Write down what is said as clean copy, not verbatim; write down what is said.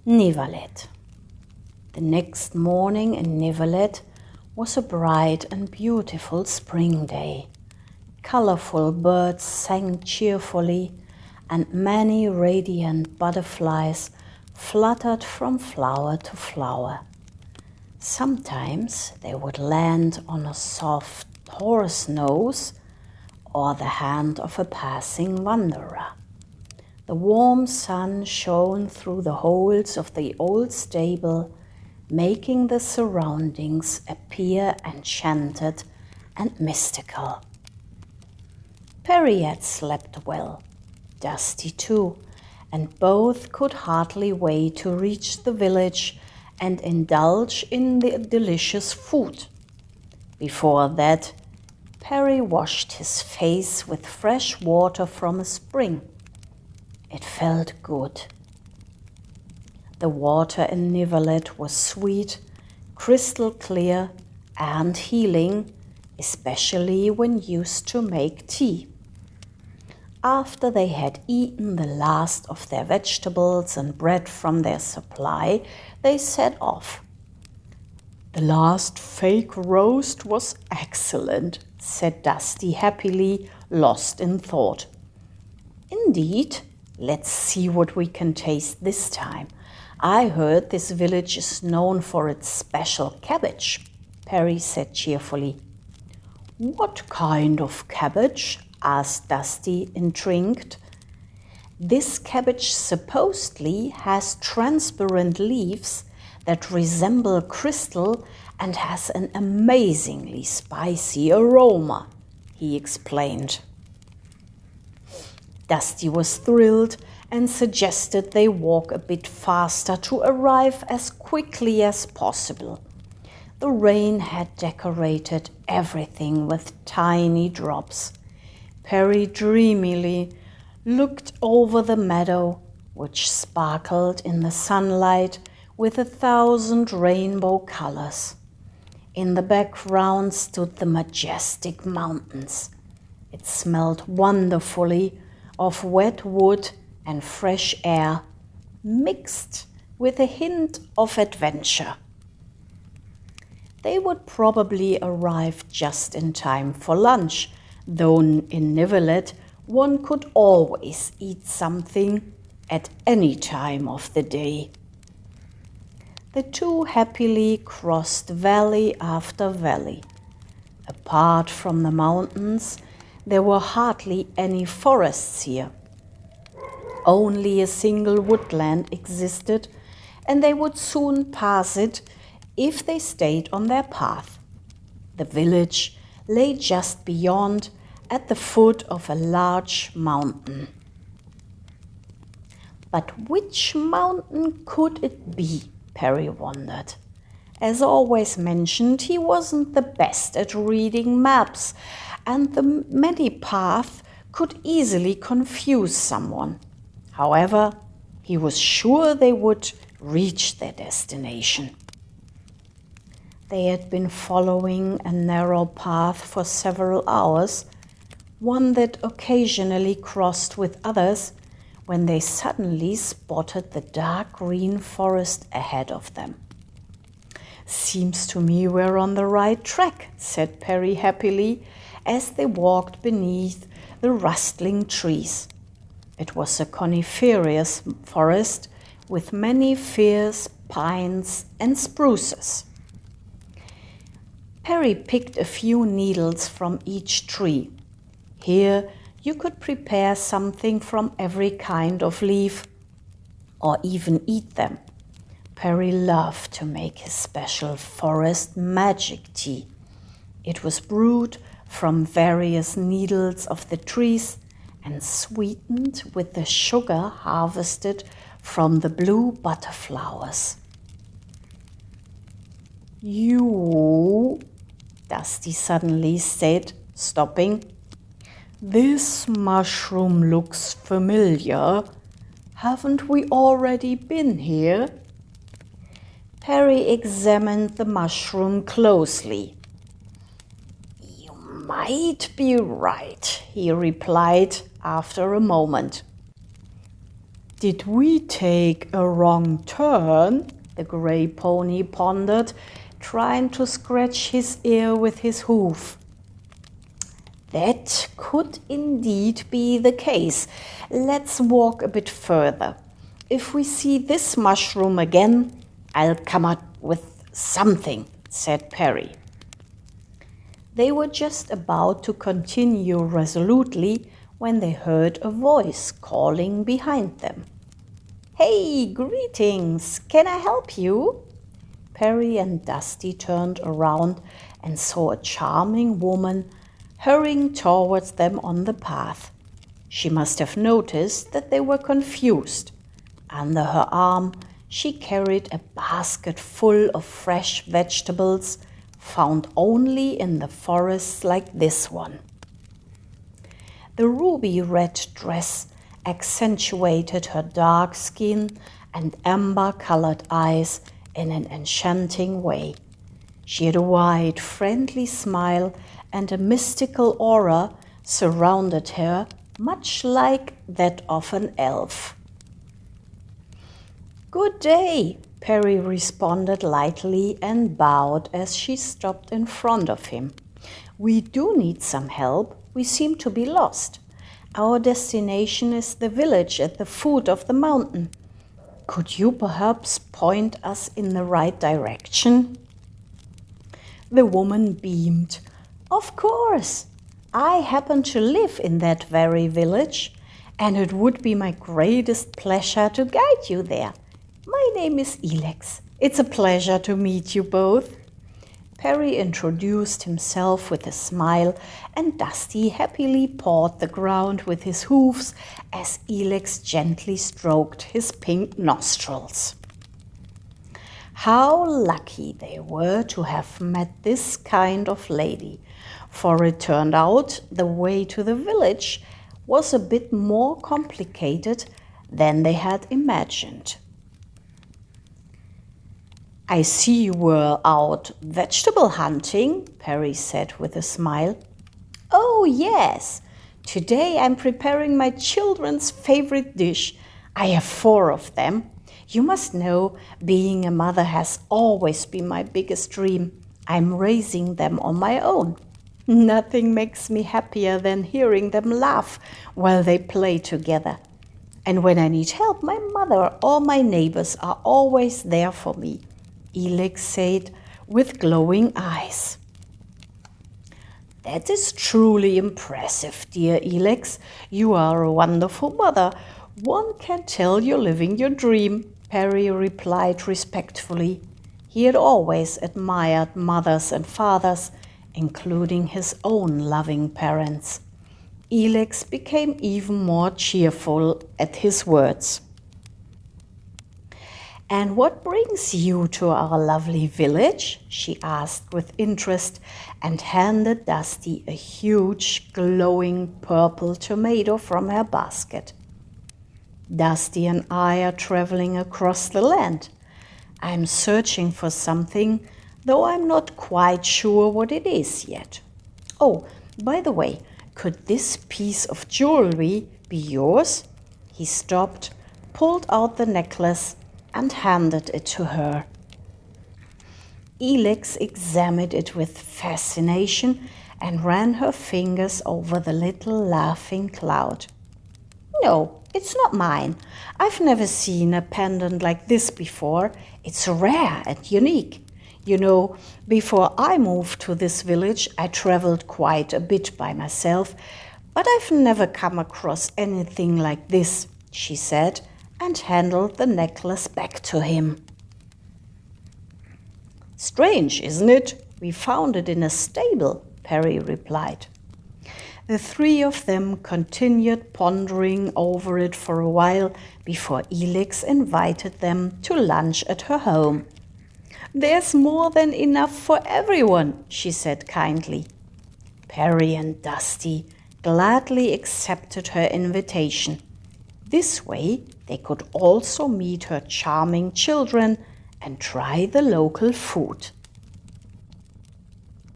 Nivaleth. The next morning in Nivaleth was a bright and beautiful spring day. Colorful birds sang cheerfully, and many radiant butterflies fluttered from flower to flower. Sometimes they would land on a soft horse nose or the hand of a passing wanderer. The warm sun shone through the holes of the old stable, making the surroundings appear enchanted and mystical. Perry had slept well, Dusty too, and both could hardly wait to reach the village and indulge in the delicious food. Before that, Perry washed his face with fresh water from a spring. It felt good. The water in Nivaleth was sweet, crystal clear, and healing, especially when used to make tea. After they had eaten the last of their vegetables and bread from their supply, they set off. "The last fake roast was excellent," said Dusty happily, lost in thought. "Indeed, let's see what we can taste this time. I heard this village is known for its special cabbage," Perry said cheerfully. "What kind of cabbage?" asked Dusty, intrigued. "This cabbage supposedly has transparent leaves that resemble crystal and has an amazingly spicy aroma," he explained. Dusty was thrilled and suggested they walk a bit faster to arrive as quickly as possible. The rain had decorated everything with tiny drops. Perry dreamily looked over the meadow, which sparkled in the sunlight with 1,000 rainbow colors. In the background stood the majestic mountains. It smelled wonderfully of wet wood and fresh air, mixed with a hint of adventure. They would probably arrive just in time for lunch, though in Nivaleth one could always eat something at any time of the day. The two happily crossed valley after valley. Apart from the mountains, there were hardly any forests here. Only a single woodland existed, and they would soon pass it if they stayed on their path. The village lay just beyond, at the foot of a large mountain. But which mountain could it be? Perry wondered. As always mentioned, he wasn't the best at reading maps, and the many paths could easily confuse someone. However, he was sure they would reach their destination. They had been following a narrow path for several hours, one that occasionally crossed with others, when they suddenly spotted the dark green forest ahead of them. "Seems to me we're on the right track," said Perry happily, as they walked beneath the rustling trees. It was a coniferous forest with many firs, pines, and spruces. Perry picked a few needles from each tree. Here you could prepare something from every kind of leaf, or even eat them. Perry loved to make his special forest magic tea. It was brewed from various needles of the trees and sweetened with the sugar harvested from the blue butterflowers. "You," Dusty suddenly said, stopping. "This mushroom looks familiar. Haven't we already been here?" Perry examined the mushroom closely. "You might be right," he replied after a moment. Did we take a wrong turn? The grey pony pondered, trying to scratch his ear with his hoof. That could indeed be the case. Let's walk a bit further. If we see this mushroom again, I'll come up with something, said Perry. They were just about to continue resolutely when they heard a voice calling behind them. Hey, greetings! Can I help you? Perry and Dusty turned around and saw a charming woman hurrying towards them on the path. She must have noticed that they were confused. Under her arm, she carried a basket full of fresh vegetables found only in the forests like this one. The ruby red dress accentuated her dark skin and amber-colored eyes in an enchanting way. She had a wide, friendly smile, and a mystical aura surrounded her, much like that of an elf. Good day, Perry responded lightly and bowed as she stopped in front of him. We do need some help. We seem to be lost. Our destination is the village at the foot of the mountain. Could you perhaps point us in the right direction? The woman beamed. Of course. I happen to live in that very village, and it would be my greatest pleasure to guide you there. My name is Elex. It's a pleasure to meet you both. Perry introduced himself with a smile, and Dusty happily pawed the ground with his hoofs as Elex gently stroked his pink nostrils. How lucky they were to have met this kind of lady, for it turned out the way to the village was a bit more complicated than they had imagined. I see you were out vegetable hunting, Perry said with a smile. Oh, yes. Today I'm preparing my children's favorite dish. I have 4 of them. You must know, being a mother has always been my biggest dream. I'm raising them on my own. Nothing makes me happier than hearing them laugh while they play together. And when I need help, my mother or my neighbors are always there for me, Elex said with glowing eyes. That is truly impressive, dear Elex. You are a wonderful mother. One can tell you're living your dream, Perry replied respectfully. He had always admired mothers and fathers, including his own loving parents. Elex became even more cheerful at his words. And what brings you to our lovely village? She asked with interest and handed Dusty a huge, glowing purple tomato from her basket. Dusty and I are traveling across the land. I'm searching for something, though I'm not quite sure what it is yet. Oh, by the way, could this piece of jewelry be yours? He stopped, pulled out the necklace, and handed it to her. Elex examined it with fascination and ran her fingers over the little laughing cloud. No, it's not mine. I've never seen a pendant like this before. It's rare and unique. You know, before I moved to this village, I traveled quite a bit by myself, but I've never come across anything like this, she said, and handed the necklace back to him. Strange, isn't it? We found it in a stable, Perry replied. The 3 of them continued pondering over it for a while before Elex invited them to lunch at her home. There's more than enough for everyone, she said kindly. Perry and Dusty gladly accepted her invitation. This way, they could also meet her charming children and try the local food.